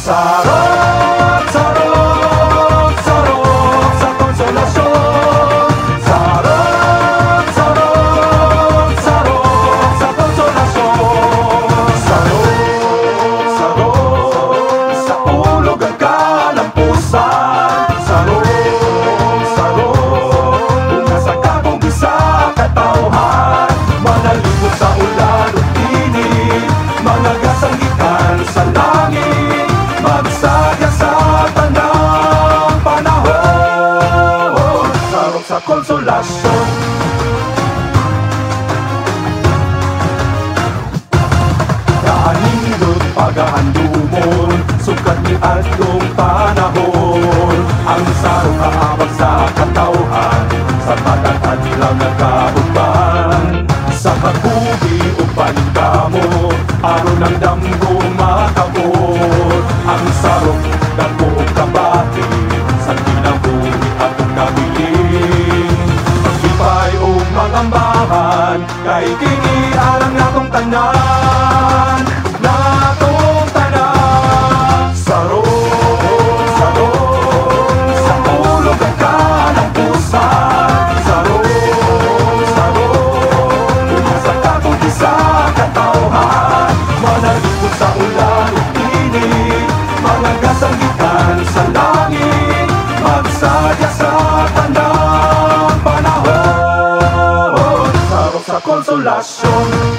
Sarap, sarap, sarap sa konsolasyon. Sarap, sarap, sarap sa konsolasyon. Sarap, sarap sa ulog ang kalampusan. Sarap, sarap kung nasa kakong isa katauhan. Manalipot sa ulan o init, mga gasanggitan sa langit, magsaya sa tanang panahon. Sarap sa konsolasyon. Kaanindot pagahandumon, sukat ni adtong panahon. Ang sarong kaabag sa katauhan, sa patatan lang nagkaugban. Sa kakubi o paligamo, aron ang damgo makabot. Ang sarong dako o kabati, sa kinabuhi at kabiling. Magsipay o magambahan, kay kini alang natong tanan. Natong tanan. Sarong, sarong sa ulog ang kalampusan. Sarong, sarong kung sa kakong isa katauhan. Manalipot sa ulan o init, mga gasanggitan sa langit, magsaya sa tanang panahon. Sarap sa konsolasyon.